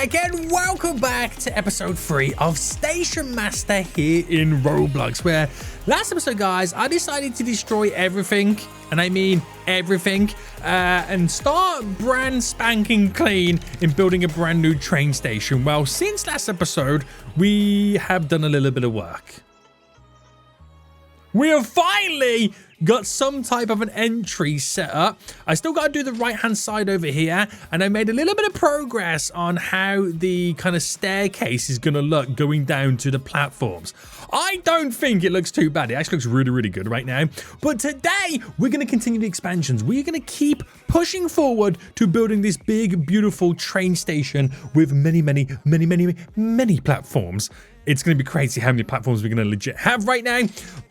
SENIAC and welcome back to episode 3 of Station Master here in Roblox, where last episode, guys, I decided to destroy everything, and I mean everything, and start brand spanking clean in building a brand new train station. Well, since last episode, we have done a little bit of work. We have finally got some type of an entry set up. I still got to do the right hand side over here, and I made a little bit of progress on how the kind of staircase is going to look going down to the platforms. I don't think it looks too bad. It actually looks really, really good right now. But today, we're going to continue the expansions. We're going to keep pushing forward to building this big, beautiful train station with many platforms. It's going to be crazy how many platforms we're going to legit have right now,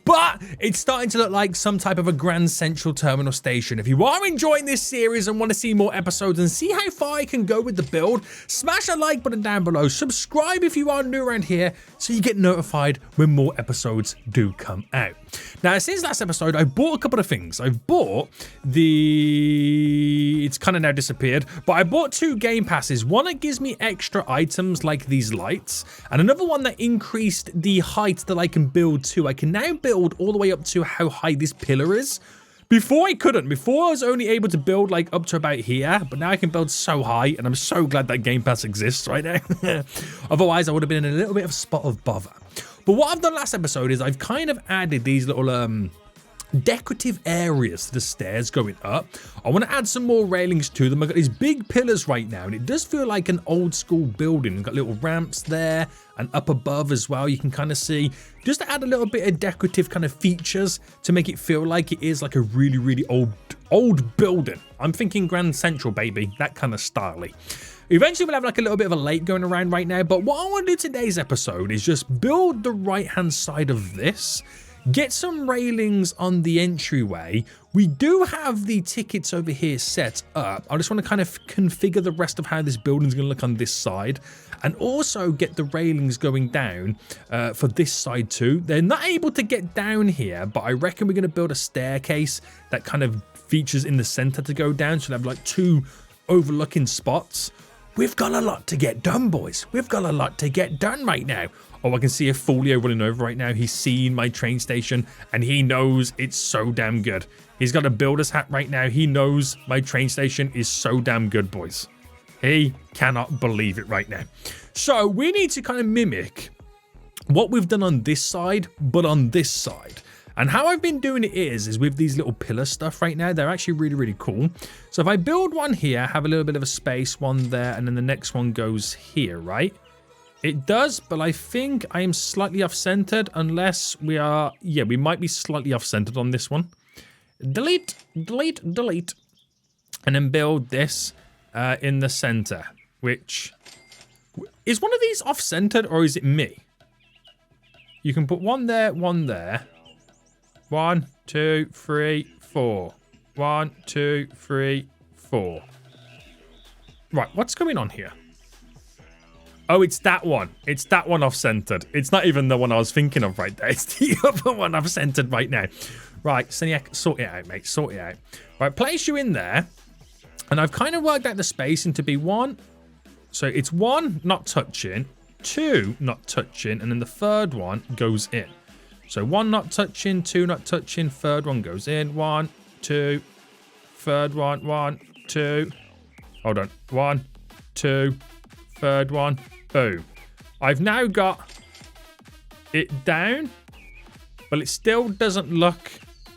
but it's starting to look like some type of a Grand Central Terminal station. If you are enjoying this series and want to see more episodes and see how far I can go with the build, smash that like button down below. Subscribe if you are new around here so you get notified when more episodes do come out. Now, since last episode, I bought a couple of things. I've bought it's kind of now disappeared, but I bought 2 game passes. One that gives me extra items like these lights, and another one that increased the height that I can build to. I can now build all the way up to how high this pillar is. Before I couldn't. Before I was only able to build like up to about here, but now I can build so high, and I'm so glad that Game Pass exists right now. Otherwise, I would have been in a little bit of a spot of bother. But what I've done last episode is I've kind of added these little decorative areas to the stairs going up. I want to add some more railings to them. I've got these big pillars right now, and it does feel like an old school building. We've got little ramps there, and up above as well, you can kind of see, just to add a little bit of decorative kind of features to make it feel like it is like a really, really old building. I'm thinking Grand Central, baby, that kind of style-y. Eventually, we'll have like a little bit of a lake going around right now, but what I want to do today's episode is just build the right-hand side of this, get some railings on the entryway. We do have the tickets over here set up. I just want to kind of configure the rest of how this building is going to look on this side, and also get the railings going down for this side too. They're not able to get down here, but I reckon we're going to build a staircase that kind of features in the center to go down, so we have like 2 overlooking spots. We've got a lot to get done, boys. We've got a lot to get done right now. Oh, I can see a Folio running over right now. He's seen my train station, and he knows it's so damn good. He's got a builder's hat right now. He knows my train station is so damn good, boys. He cannot believe it right now. So we need to kind of mimic what we've done on this side, but on this side. And how I've been doing it is with these little pillar stuff right now. They're actually really, really cool. So if I build one here, have a little bit of a space, one there, and then the next one goes here, right? It does, but I think I am slightly off-centered unless we are... Yeah, we might be slightly off-centered on this one. Delete, delete, delete. And then build this in the center, which... Is one of these off-centered, or is it me? You can put one there, one there. 1, 2, 3, 4. 1, 2, 3, 4. Right, what's going on here? Oh, it's that one. It's that one off-centered. It's not even the one I was thinking of right there. It's the other one off-centered right now. Right, SENIAC, sort it out, mate. Sort it out. Right, place you in there. And I've kind of worked out the spacing to be 1. So it's 1, not touching. 2, not touching. And then the third one goes in. So 1 not touching, 2 not touching, third one goes in. 1, 2, third one, 1, 2. Hold on. 1, 2, third one. Boom. I've now got it down, but it still doesn't look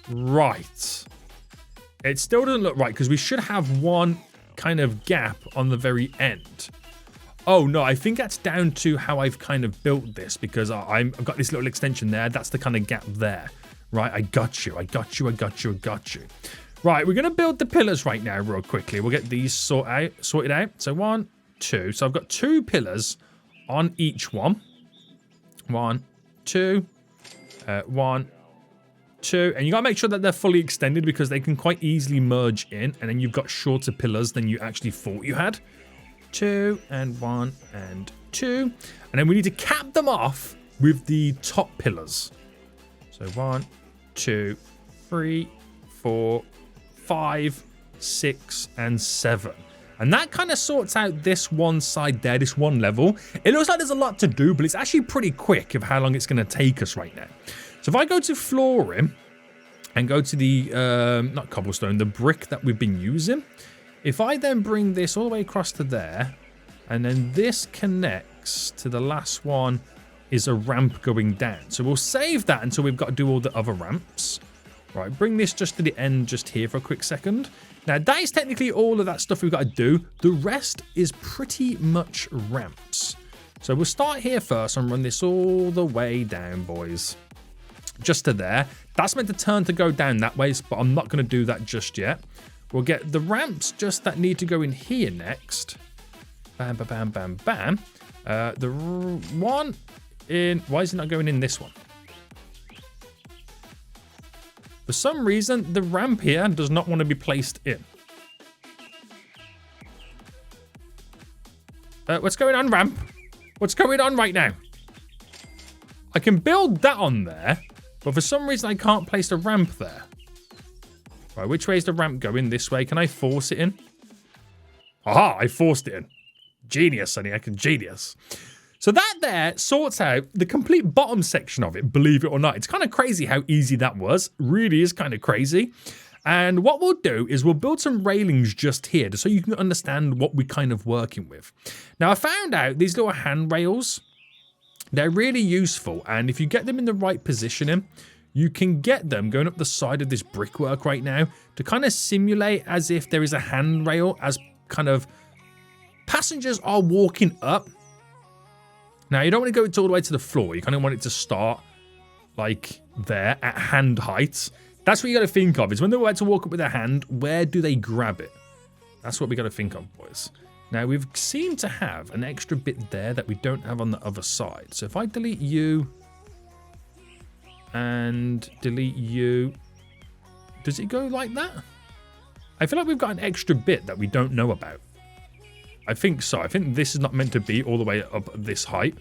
right. It still doesn't look right because we should have one kind of gap on the very end. Oh, no, I think that's down to how I've kind of built this because I've got this little extension there. That's the kind of gap there. Right, I got you. Right, we're going to build the pillars right now real quickly. We'll get these sorted out. So 1, 2. So I've got 2 pillars on each one. 1, 2. 1, 2. And you got to make sure that they're fully extended because they can quite easily merge in. And then you've got shorter pillars than you actually thought you had. 2 and 1 and 2. And then we need to cap them off with the top pillars. So 1, 2, 3, 4, 5, 6, and 7. And that kind of sorts out this one side there, this one level. It looks like there's a lot to do, but it's actually pretty quick of how long it's going to take us right now. So if I go to flooring and go to the, not cobblestone, the brick that we've been using. If I then bring this all the way across to there, and then this connects to the last one is a ramp going down. So we'll save that until we've got to do all the other ramps. Right, bring this just to the end just here for a quick second. Now, that is technically all of that stuff we've got to do. The rest is pretty much ramps. So we'll start here first and run this all the way down, boys. Just to there. That's meant to turn to go down that way, but I'm not going to do that just yet. We'll get the ramps just that need to go in here next. Bam, bam, bam, bam, bam. The one in... Why is it not going in this one? For some reason, the ramp here does not want to be placed in. What's going on, ramp? What's going on right now? I can build that on there, but for some reason, I can't place the ramp there. Right, which way is the ramp going? This way. Can I force it in? Aha, I forced it in. Genius, SENIAC, genius. So that there sorts out the complete bottom section of it, believe it or not. It's kind of crazy how easy that was. Really is kind of crazy. And what we'll do is we'll build some railings just here so you can understand what we're kind of working with. Now, I found out these little handrails, they're really useful. And if you get them in the right positioning, you can get them going up the side of this brickwork right now to kind of simulate as if there is a handrail as kind of passengers are walking up. Now, you don't want to go all the way to the floor. You kind of want it to start like there at hand height. That's what you got to think of is when they're about to walk up with their hand, where do they grab it? That's what we got to think of, boys. Now, we've seemed to have an extra bit there that we don't have on the other side. So if I delete you and delete you, does it go like that? I feel like we've got an extra bit that we don't know about. I think so. I think this is not meant to be all the way up this height.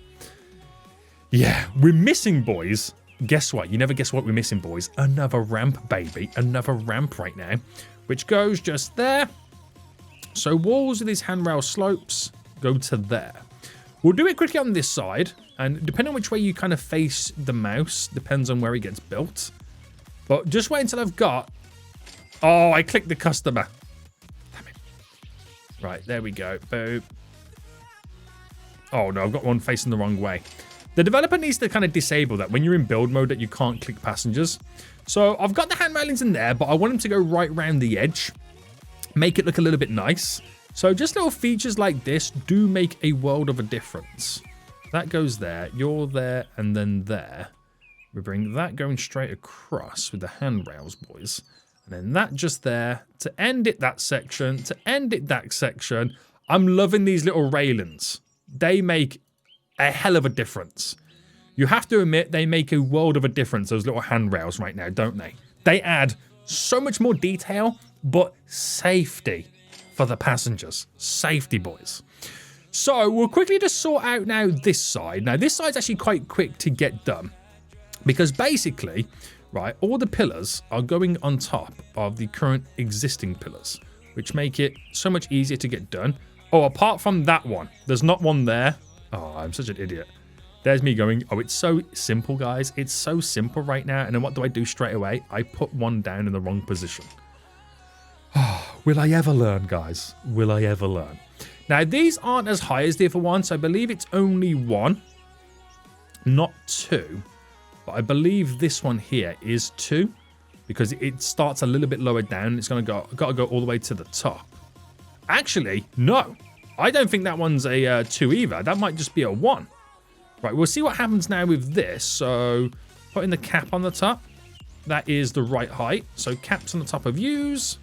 Yeah, we're missing, boys. Guess what? You never guess what we're missing, boys. Another ramp, baby. Another ramp right now, which goes just there. So walls of these handrail slopes go to there. We'll do it quickly on this side. And depending on which way you kind of face the mouse, depends on where it gets built. But just wait until I've got... Oh, I clicked the customer. Right, there we go. Boop. Oh, no, I've got one facing the wrong way. The developer needs to kind of disable that when you're in build mode that you can't click passengers. So I've got the hand railings in there, but I want them to go right around the edge. Make it look a little bit nice. So just little features like this do make a world of a difference. That goes there, you're there, and then there. We bring that going straight across with the handrails, boys. And then that just there to end it that section, to end it that section. I'm loving these little railings. They make a hell of a difference. You have to admit they make a world of a difference, those little handrails right now, don't they? They add so much more detail, but safety for the passengers. Safety, boys. So we'll quickly just sort out now this side. Now this side's actually quite quick to get done because basically... Right, all the pillars are going on top of the current existing pillars, which make it so much easier to get done. Oh, apart from that one, there's not one there. Oh, I'm such an idiot. There's me going, oh, it's so simple, guys. It's so simple right now. And then what do I do straight away? I put one down in the wrong position. Oh, will I ever learn, guys? Will I ever learn? Now, these aren't as high as the other one, so I believe it's only one, not two. But I believe this one here is 2 because it starts a little bit lower down. It's got to go all the way to the top. Actually, no. I don't think that one's a 2 either. That might just be a 1. Right, we'll see what happens now with this. So, putting the cap on the top. That is the right height. So, caps on the top of views.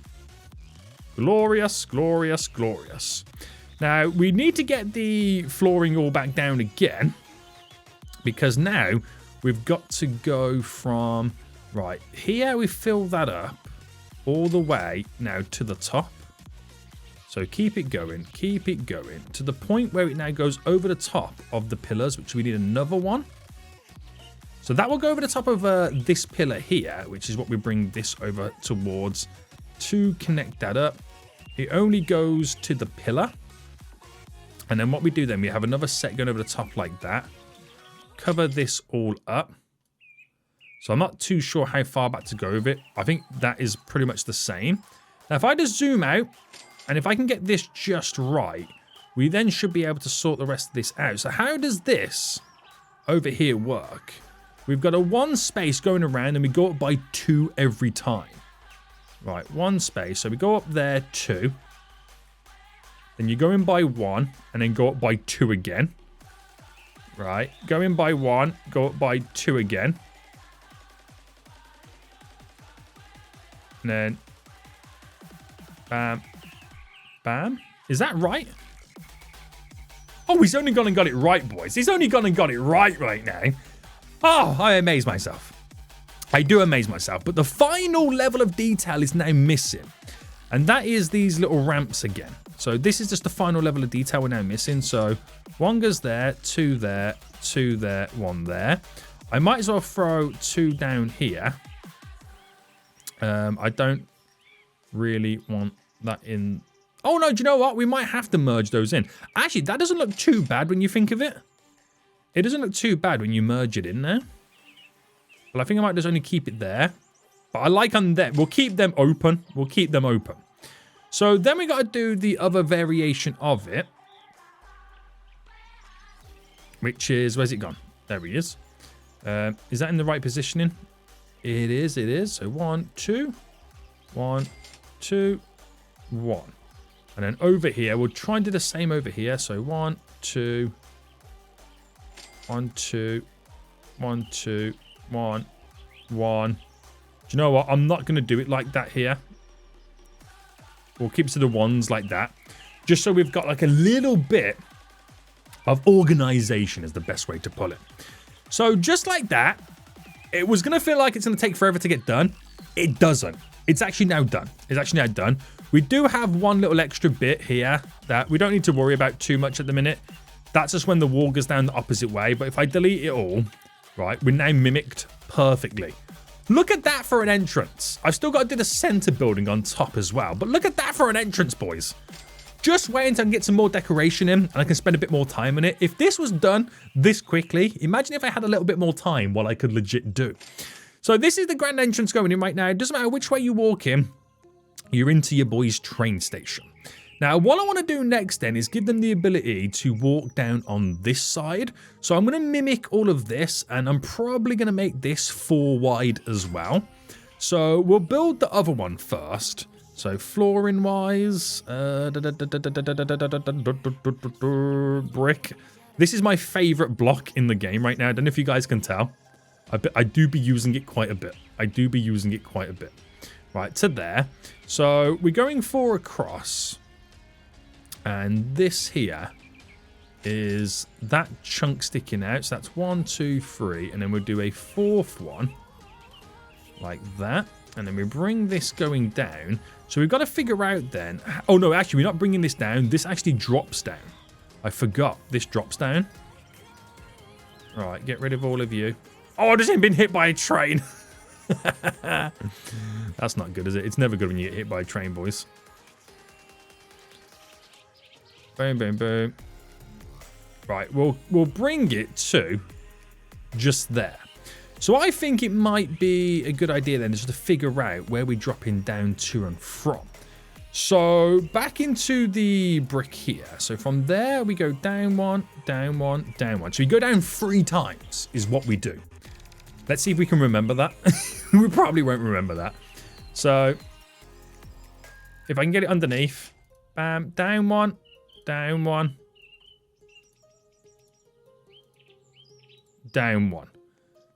Glorious, glorious, glorious. Now, we need to get the flooring all back down again because now... We've got to go from, right, here we fill that up all the way now to the top. So keep it going to the point where it now goes over the top of the pillars, which we need another one. So that will go over the top of this pillar here, which is what we bring this over towards to connect that up. it only goes to the pillar. And then what we do then, we have another set going over the top like that. Cover this all up. So I'm not too sure how far back to go with it. I think that is pretty much the same. Now, if I just zoom out, and if I can get this just right, we then should be able to sort the rest of this out. So how does this over here work? We've got a 1 space going around, and we go up by 2 every time. Right, 1 space. So we go up there 2. Then you go in by 1, and then go up by 2 again. Right, go in by 1, go up by 2 again. And then, bam, bam. Is that right? Oh, he's only gone and got it right, boys. He's only gone and got it right now. Oh, I amaze myself. I do amaze myself. But the final level of detail is now missing. And that is these little ramps again. So this is just the final level of detail we're now missing. So 1 goes there, 2 there, 2 there, 1 there. I might as well throw 2 down here. I don't really want that in. Oh, no, do you know what? We might have to merge those in. Actually, that doesn't look too bad when you think of it. It doesn't look too bad when you merge it in there. Well, I think I might just only keep it there. But I like on there. We'll keep them open. We'll keep them open. So then we got to do the other variation of it. Which is, where's it gone? There he is. Is that in the right positioning? It is, it is. So 1, 2, 1, 2, 1. And then over here, we'll try and do the same over here. So 1, 2, 1, 2, 1, 2, 1, 1. Do you know what? I'm not going to do it like that here. We'll keep it to the 1s like that. Just so we've got like a little bit of organization is the best way to put it. So just like that, it was going to feel like it's going to take forever to get done. It doesn't. It's actually now done. It's actually now done. We do have one little extra bit here that we don't need to worry about too much at the minute. That's just when the wall goes down the opposite way. But if I delete it all, right, we're now mimicked perfectly. Look at that for an entrance. I've still got to do the center building on top as well. But look at that for an entrance, boys. Just wait until I can get some more decoration in and I can spend a bit more time on it. If this was done this quickly, imagine if I had a little bit more time what I could legit do. So this is the grand entrance going in right now. It doesn't matter which way you walk in, you're into your boy's train station. Now, what I want to do next then is give them the ability to walk down on this side. So I'm going to mimic all of this and I'm probably going to make this 4 wide as well. So we'll build the other one first. So flooring wise, brick. This is my favorite block in the game right now. I don't know if you guys can tell. I do be using it quite a bit. Right, to there. So we're going 4 across. And this here is that chunk sticking out. So that's 1, 2, 3. And then we'll do a 4th one like that. And then we bring this going down. So we've got to figure out then. Oh, no, actually, we're not bringing this down. This actually drops down. I forgot. This drops down. All right, get rid of all of you. Oh, I just ain't been hit by a train. That's not good, is it? It's never good when you get hit by a train, boys. Boom, boom, boom. Right, we'll bring it to just there. So I think it might be a good idea then just to figure out where we're dropping down to and from. So back into the brick here. So from there we go down 1, down 1, down 1. So we go down 3 times is what we do. Let's see if we can remember that. We probably won't remember that. So if I can get it underneath. Bam, down 1, down 1. Down 1.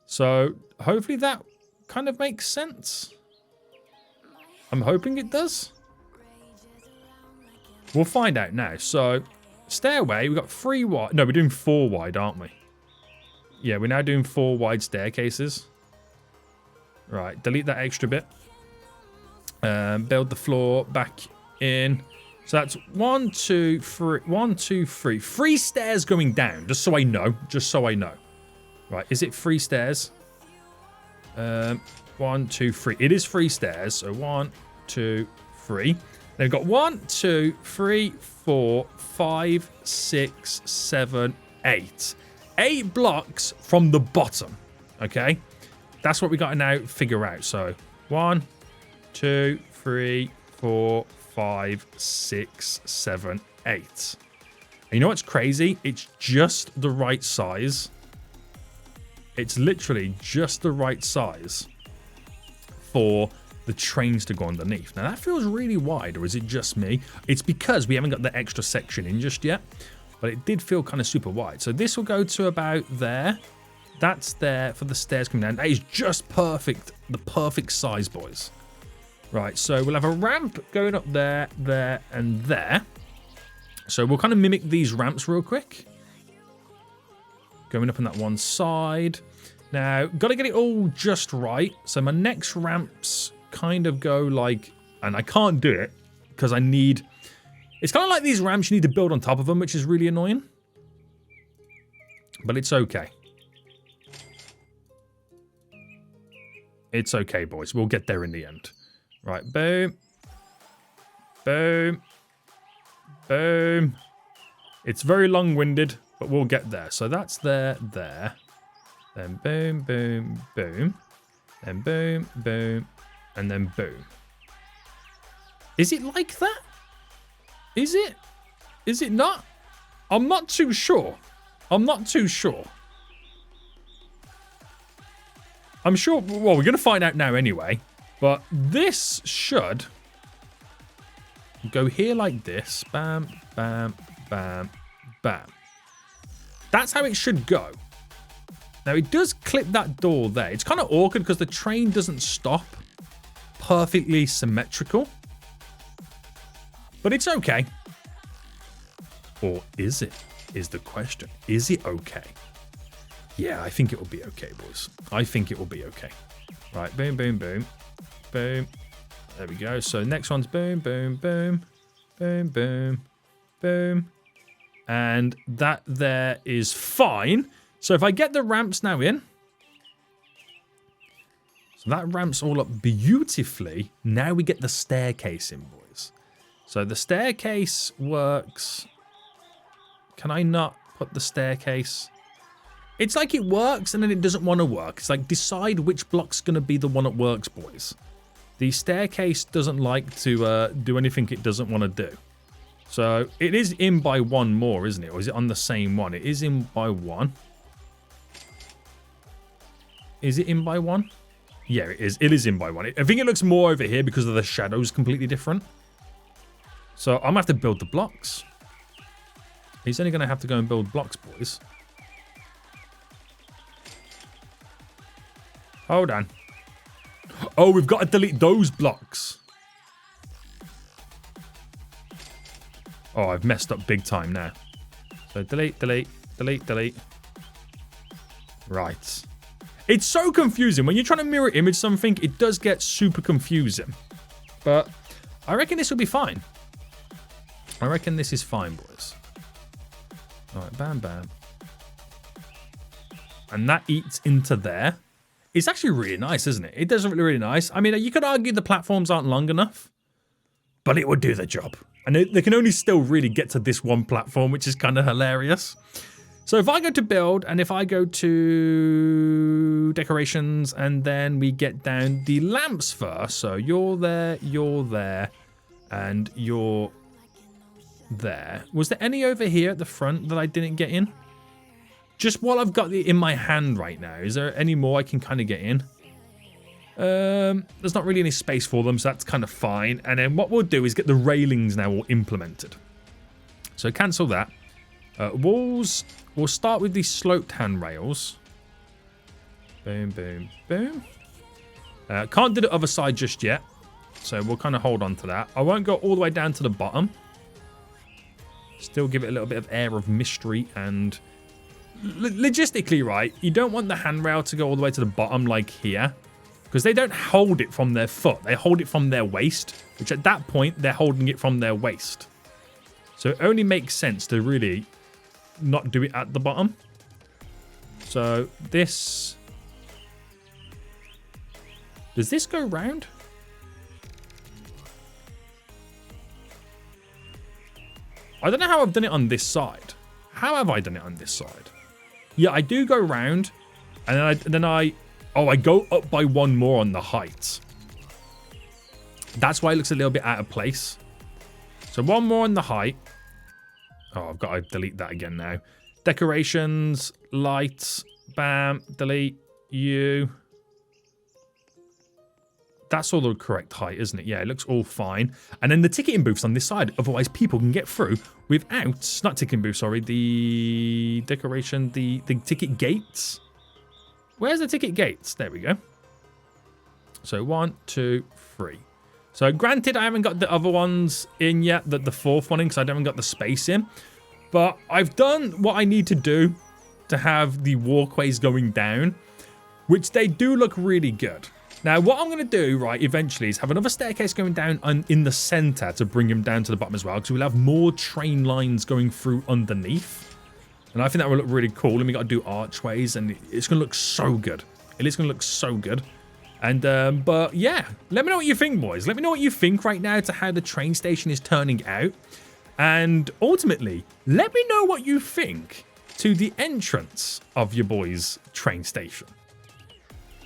So hopefully that kind of makes sense. I'm hoping it does. We'll find out now. So stairway, we've got 3 wide. No, we're doing 4 wide, aren't we? Yeah, we're now doing 4 wide staircases. Right, delete that extra bit. Build the floor back in. So that's 1, 2, 3. 1, 2, 3. 3 stairs going down, just so I know. Just so I know. Right, is it 3 stairs? 1, 2, 3. It is 3 stairs. So 1, 2, 3. They've got 1, 2, 3, 4, 5, 6, 7, 8. 8 blocks from the bottom. Okay? That's what we got to now figure out. So 1, 2, 3, 4, 5, 6, 7, 8. And you know what's crazy? It's just the right size. It's literally just the right size for the trains to go underneath. Now that feels really wide, or is it just me? It's because we haven't got the extra section in just yet, but it did feel kind of super wide. So this will go to about there. That's there for the stairs coming down. That is just perfect, the perfect size, boys. Right, so we'll have a ramp going up there, there, and there. So we'll kind of mimic these ramps real quick. Going up on that one side. Now, got to get it all just right. So my next ramps kind of go like, and I can't do it because I need, it's kind of like these ramps you need to build on top of them, which is really annoying. But it's okay. It's okay, boys. We'll get there in the end. Right, boom. Boom. Boom. It's very long-winded, but we'll get there. So that's there, there. Then boom, boom, boom. Then boom, boom, and then boom. Is it like that? Is it? Is it not? I'm not too sure. I'm not too sure. I'm sure, well, we're going to find out now anyway. But this should go here like this. Bam, bam, bam, bam. That's how it should go. Now, it does clip that door there. It's kind of awkward because the train doesn't stop perfectly symmetrical. But it's okay. Or is it? Is the question. Is it okay? Yeah, I think it will be okay, boys. I think it will be okay. Right, boom, boom, boom. Boom. There we go. So next one's boom, boom, boom. Boom, boom, boom. And that there is fine. So if I get the ramps now in. So that ramps all up beautifully. Now we get the staircase in, boys. So the staircase works. Can I not put the staircase? It's like it works and then it doesn't want to work. It's like decide which block's going to be the one that works, boys. The staircase doesn't like to do anything it doesn't want to do. So it is in by one more, isn't it? Or is it on the same one? It is in by one. Is it in by one? Yeah, it is. It is in by one. I think it looks more over here because of the shadows completely different. So I'm going to have to build the blocks. He's only going to have to go and build blocks, boys. Hold on. Oh, we've got to delete those blocks. Oh, I've messed up big time now. So delete, delete, delete, delete. Right. It's so confusing. When you're trying to mirror image something, it does get super confusing. But I reckon this will be fine. I reckon this is fine, boys. All right, bam, bam. And that eats into there. It's actually really nice, isn't it? It does look really nice. I mean, you could argue the platforms aren't long enough, but it would do the job. And they can only still really get to this one platform, which is kind of hilarious. So if I go to build and if I go to decorations and then we get down the lamps first. So you're there, and you're there. Was there any over here at the front that I didn't get in? Just while I've got it in my hand right now, is there any more I can kind of get in? There's not really any space for them, so that's kind of fine. And then what we'll do is get the railings now all implemented. So cancel that. Walls, we'll start with these sloped handrails. Boom, boom, boom. Can't do the other side just yet, so we'll kind of hold on to that. I won't go all the way down to the bottom. Still give it a little bit of air of mystery and... Logistically, right, you don't want the handrail to go all the way to the bottom like here, because they don't hold it from their foot. They hold it from their waist, which at that point, they're holding it from their waist. So it only makes sense to really not do it at the bottom. So this... Does this go round? I don't know how I've done it on this side. How have I done it on this side? Yeah, I do go round, and then I go up by one more on the height. That's why it looks a little bit out of place. So one more on the height. Oh, I've got to delete that again now. Decorations, lights, bam, delete, you. That's all the correct height, isn't it? Yeah, it looks all fine. And then the ticketing booth's on this side. Otherwise, people can get through without, not ticketing booth, sorry, the decoration, the ticket gates. Where's the ticket gates? There we go. So 1, 2, 3. So granted, I haven't got the other ones in yet, the fourth one in, because I haven't got the space in. But I've done what I need to do to have the walkways going down, which they do look really good. Now, what I'm going to do, right, eventually is have another staircase going down in the center to bring him down to the bottom as well, because we'll have more train lines going through underneath. And I think that will look really cool. And we got to do archways, and it's going to look so good. It is going to look so good. And, but yeah, let me know what you think, boys. Let me know what you think right now to how the train station is turning out. And ultimately, let me know what you think to the entrance of your boys' train station.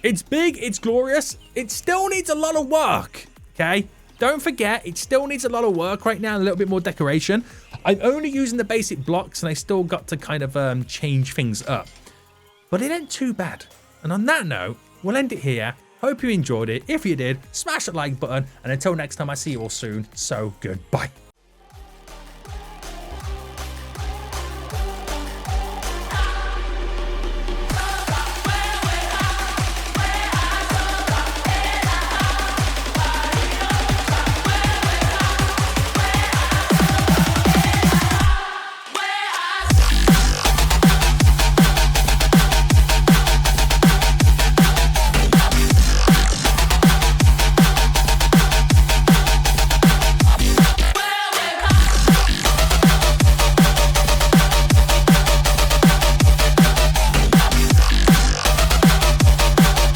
It's big, it's glorious, it still needs a lot of work, okay? Don't forget, it still needs a lot of work right now, a little bit more decoration. I'm only using the basic blocks, and I still got to kind of change things up. But it ain't too bad. And on that note, we'll end it here. Hope you enjoyed it. If you did, smash that like button. And until next time, I see you all soon. So goodbye.